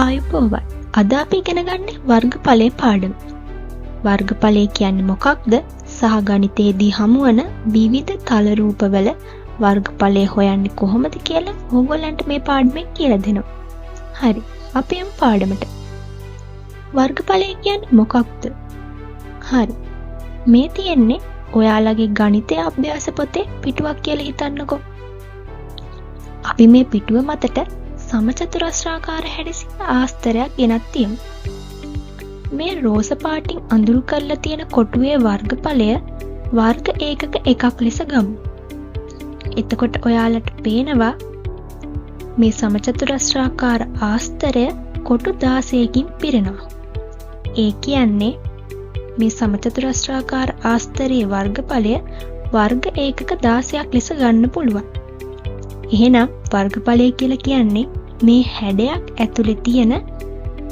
ආයුබෝවන්. අද අපි ඉගෙන ගන්නේ වර්ගඵලයේ පාඩම. වර්ගඵලය කියන්නේ මොකක්ද? සහ ගණිතයේදී හමුවන විවිධ තල රූපවල වර්ගඵලය හොයන්නේ කොහොමද කියලා ඕගොල්ලන්ට මේ පාඩමෙන් කියලා දෙනවා. හරි. අපි යමු පාඩමට. වර්ගඵලය කියන්නේ මොකක්ද? හරි. මේ තියෙන්නේ ඔයාලගේ ගණිතය අභ්‍යාස පොතේ පිටුවක් කියලා හිතන්නකෝ. අපි මේ පිටුව මතට සමචතුරස්‍රාකාර හැඩසි ආස්තරයක් ගෙනත් තියමු. මේ රෝස පාටින් අඳුරු කරලා තියෙන කොටුවේ වර්ගඵලය වර්ග ඒකක එකක් ලෙස ගමු. එතකොට ඔයාලට පේනවා මේ සමචතුරස්‍රාකාර ආස්තරය කොටු 16කින් පිරෙනවා. ඒ කියන්නේ මේ සමචතුරස්‍රාකාර ආස්තරයේ වර්ගඵලය වර්ග ඒකක 16ක් ලෙස ගන්න පුළුවන්. එහෙනම් වර්ගඵලය කියලා කියන්නේ මේ හැඩයක් ඇතුලේ තියෙන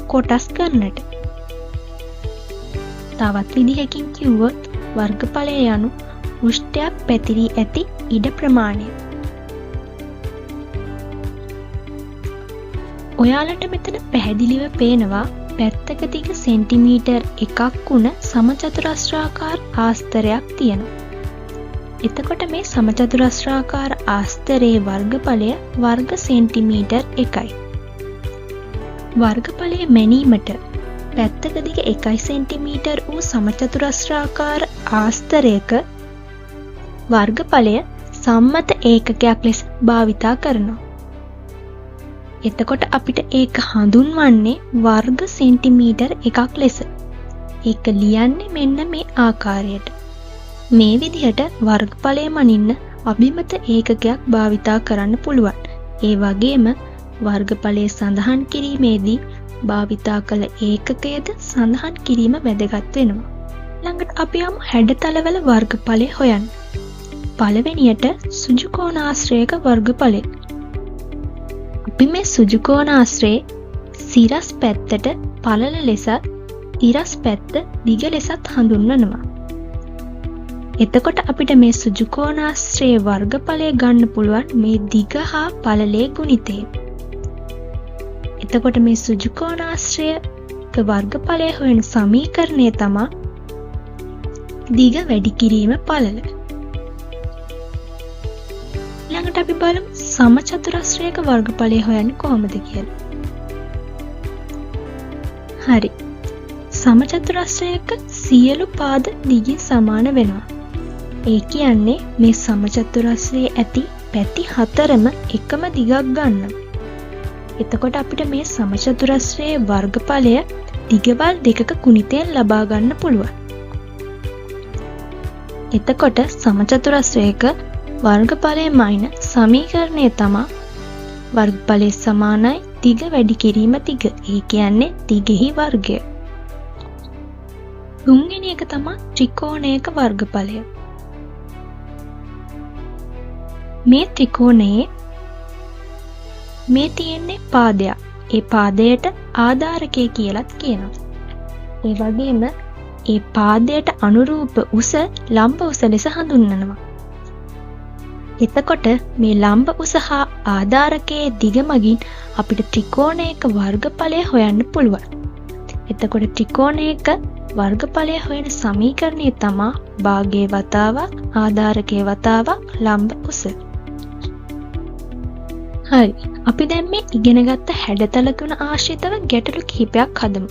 කොටස් ගන්නට. තවත් විදිහකින් කිව්වොත් වර්ගඵලය යනු පෘෂ්ඨයක් පැතිරී ඇති ඉඩ ප්‍රමාණය. ඔයාලට මෙතන පැහැදිලිව පේනවා පැත්තක දිග සෙන්ටිමීටර් 1ක් වුණ සමචතුරස්‍රාකාර ආස්තරයක් තියෙනවා. එතකොට මේ සමචතුරස්‍රාකාර ආස්තරයේ වර්ගඵලය වර්ග සෙන්ටිමීටර් 1යි. වර්ගඵලය මැනීමට පැත්තක දිග 1 සෙන්ටිමීටර් වූ සමචතුරස්‍රාකාර ආස්තරයක වර්ගඵලය සම්මත ඒකකයක් ලෙස භාවිතා කරනවා. එතකොට අපිට ඒක හඳුන්වන්නේ වර්ග සෙන්ටිමීටර් 1ක් ලෙස. ඒක ලියන්නේ මෙන්න මේ ආකාරයට. මේ විදිහට වර්ගඵලය මනින්න අභිමත ඒකකයක් භාවිතා කරන්න පුළුවන්. ඒ වගේම වර්ගඵලය සඳහන් කිරීමේදී භාවිතා කළ ඒකකයද සඳහන් කිරීම වැදගත් වෙනවා. ළඟට අපි යමු හැඩතලවල වර්ගඵලය හොයන්න. පළවෙනියට සුජුකෝණාශ්‍රයක වර්ගඵලය. අපි මේ සුජුකෝණාශ්‍රයේ සිරස් පැත්තට පළල ලෙසත් ඉරස් පැත්ත දිග ලෙසත් හඳුන්වනවා. එතකොට අපිට මේ සුජුකෝණාශ්‍රයේ වර්ගඵලය ගන්න පුළුවන් මේ දිග හා පළලේ ගුණිතයෙන්. එතකොට මේ සුජුකෝණාශ්‍රයක වර්ගඵලය හොයන සමීකරණය තමයි දිග වැඩි කිරීම පළල. ඊළඟට අපි බලමු සමචතුරස්‍රයක වර්ගඵලය හොයන්නේ කොහොමද කියලා. හරි. සමචතුරස්‍රයක සියලු පාද දිගින් සමාන වෙනවා. ඒ කියන්නේ මේ සමචතුරස්‍රයේ ඇති පැති හතරම එකම දිගක් ගන්නවා. එතකොට අපිට මේ සමචතුරස්‍රයේ වර්ගඵලය දිගවල් දෙකක ගුණිතයෙන් ලබා ගන්න පුළුවන්. එතකොට සමචතුරස්‍රයක වර්ගඵලය මයින සමීකරණය තමයි වර්ගඵලය සමානයි දිග වැඩි කිරීම දිග. ඒ කියන්නේ දිගෙහි වර්ගය. තුන්වෙනි එක තමයි ත්‍රිකෝණයක වර්ගඵලය. මේ ත්‍රිකෝණයේ මේ තියෙන්නේ පාදයක්. ඒ පාදයට ආධාරකය කියලාත් කියනවා. ඒ වගේම ඒ පාදයට අනුරූප උස ලම්බ උස ලෙස හඳුන්වනවා. එතකොට මේ ලම්බ උස හා ආධාරකයේ දිග මගින් අපිට ත්‍රිකෝණයක වර්ගඵලය හොයන්න පුළුවන්. එතකොට ත්‍රිකෝණයක වර්ගඵලය හොයන සමීකරණය තමයි භාගයේ වතාවක් ආධාරකයේ වතාවක් ලම්බ උස. හරි. අපි දැන් මේ ඉගෙනගත්ත හැඩතල ගුණ ආශ්‍රිතව ගැටලු කිහිපයක් හදමු.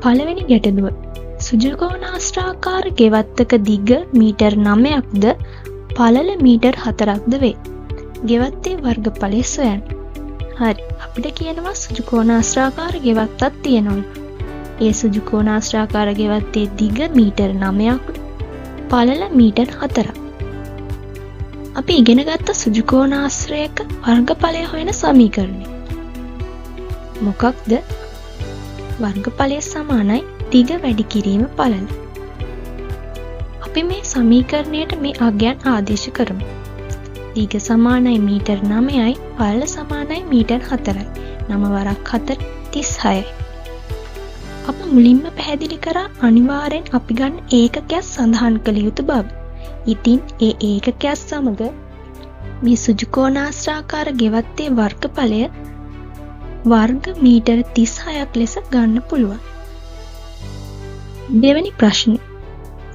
පළවෙනි ගැටලුව. සුජුකෝණාශ්‍රාකාර ගෙවත්තක දිග මීටර් 9ක්ද පළල මීටර් 4ක්ද වේ. ගෙවත්තේ වර්ගඵලය සොයන්න. හරි. අපිට කියනවා සුජුකෝණාශ්‍රාකාර ගෙවත්තක් තියෙනවා. ඒ සුජුකෝණාශ්‍රාකාර ගෙවත්තේ දිග මීටර් 9ක් පළල මීටර් 4ක්. අපි ඉගෙන ගත්ත සුජුකෝණාශ්‍රයක වර්ගඵලය හොයන සමීකරණය. මොකක්ද? වර්ගඵලය සමානයි දිග වැඩි කිරීම පළල. අපි මේ සමීකරණයට මේ අගයන් ආදේශ කරමු. දිග සමානයි මීටර් 9යි පළල සමානයි මීටර් 4යි. 9 වරක් 4 36යි. අප මුලින්ම පැහැදිලි කරා අනිවාර්යෙන් අපි ගන්න ඒකකයක් සඳහන් කළ යුතු බව. ඉතින් ඒ ඒකකයක් සමග මේ සුජුකෝණාශ්‍රාකාර ගෙවත්තේ වර්ගඵලය වර්ග මීටර 36ක් ලෙස ගන්න පුළුවන්. දෙවැනි ප්‍රශ්නේ.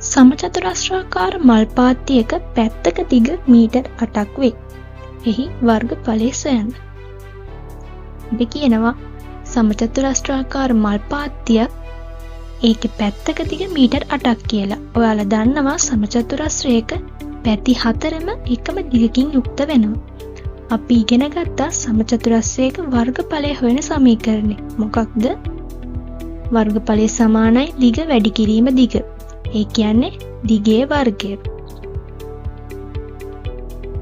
සමචතුරස්‍රාකාර මල් පාත්තියක පැත්තක දිග මීටර් 8ක් වේ. එහි වර්ගඵලය සොයන්න. අපි කියනවා සමචතුරස්‍රාකාර මල් පාත්තියක් ඒකේ පැත්තක දිග මීටර් 8ක් කියලා. ඔයාලා දන්නවා සමචතුරස්‍රයක පැති 4ම එකම දිගකින් යුක්ත වෙනවා. අපි ඉගෙන ගත්තා සමචතුරස්‍රයක වර්ගඵලය හොයන සමීකරණය. මොකක්ද? වර්ගඵලය සමානයි දිග වැඩි කිරීම දිග. ඒ කියන්නේ දිගේ වර්ගය.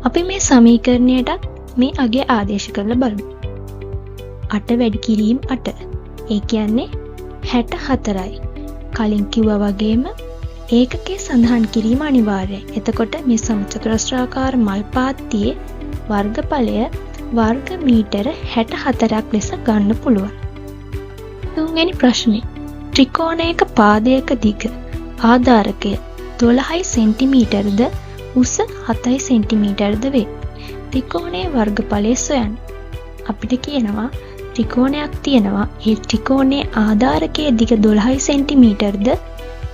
අපි මේ සමීකරණයට මේ අගය ආදේශ කරලා බලමු. 8 වැඩි කිරීම 8. ඒ කියන්නේ 64යි. කලින් කිව්වා වගේම ඒකකයේ සඳහන් කිරීම අනිවාර්යයි. එතකොට මේ සමචතුරස්‍රාකාර මල් පාත්තියේ වර්ගඵලය වර්ග මීටර 64ක් ලෙස ගන්න පුළුවන්. තුන්වෙනි ප්‍රශ්නේ. ත්‍රිකෝණයක පාදයක දිග ආධාරකය 12 සෙන්ටිමීටර්ද උස 7 සෙන්ටිමීටර්ද වේ. ත්‍රිකෝණයේ වර්ගඵලය සොයන්න. අපිට කියනවා ත්‍රිකෝණයක් තියෙනවා. ඒ ත්‍රිකෝණයේ ආධාරකයේ දිග 12 සෙන්ටිමීටර්ද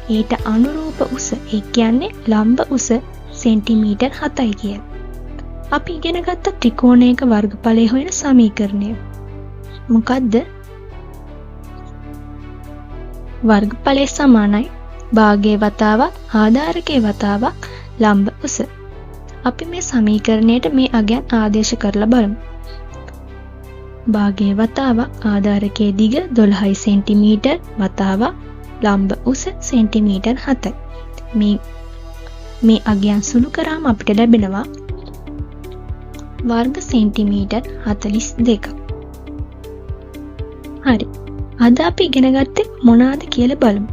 ඊට අනුරූප උස ඒ කියන්නේ ලම්බ උස සෙන්ටිමීටර් 7යි කියලා. අපි ඉගෙන ගත්ත ත්‍රිකෝණයක වර්ගඵලය හොයන සමීකරණය. මොකද්ද? වර්ගඵලය සමානයි භාගයේ වතාවක් ආධාරකයේ වතාවක් ලම්බ උස. අපි මේ සමීකරණයට මේ අගයන් ආදේශ කරලා බලමු. භාගයේ වතාවක් ආධාරකයේ දිග 12 සෙන්ටිමීටර් වතාවක් ලම්බ උස සෙන්ටිමීටර් 7යි. මේ අගයන් සුළු කරාම අපිට ලැබෙනවා වර්ග සෙන්ටිමීටර් 42ක්. හරි. අද අපි ඉගෙන ගත්තේ මොනවාද කියලා බලමු.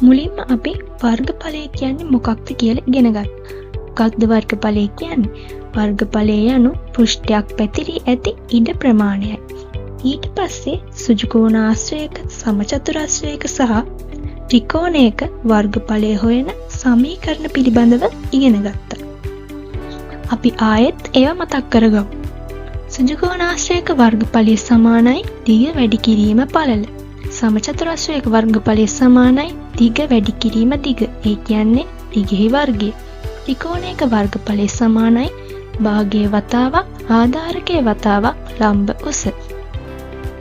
මුලින්ම අපි වර්ගඵලය කියන්නේ මොකක්ද කියලා ඉගෙන ගත්තා. මොකක්ද වර්ගඵලය කියන්නේ? වර්ගඵලය යනු පෘෂ්ඨයක් පැතිරී ඇති ඉඩ ප්‍රමාණයයි. ඊට පස්සේ සුජුකෝණාශ්‍රයක සමචතුරස්‍රයක සහ ත්‍රිකෝණයක වර්ගඵලය හොයන සමීකරණ පිළිබඳව ඉගෙන ගත්තා. අපි ආයෙත් ඒවා මතක් කරගමු. සුජුකෝණාශ්‍රයක වර්ගඵලය සමානයි දිග වැඩි කිරීම පළල. සමචතුරස්‍රයක වර්ගඵලය සමානයි දිග වැඩි කිරීම දිග. ඒ කියන්නේ දිගෙහි වර්ගය. ත්‍රිකෝණයක වර්ගඵලය සමානයි භාගයේ වතාවක් ආධාරකයේ වතාවක් ලම්බ උස.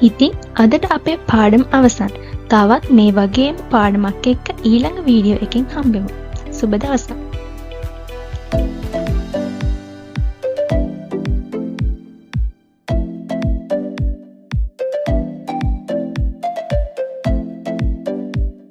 ඉතින් අදට අපේ පාඩම අවසන්. තවත් මේ වගේම පාඩමක් එක්ක ඊළඟ වීඩියෝ එකෙන් හම්බෙමු. සුබ දවසක්.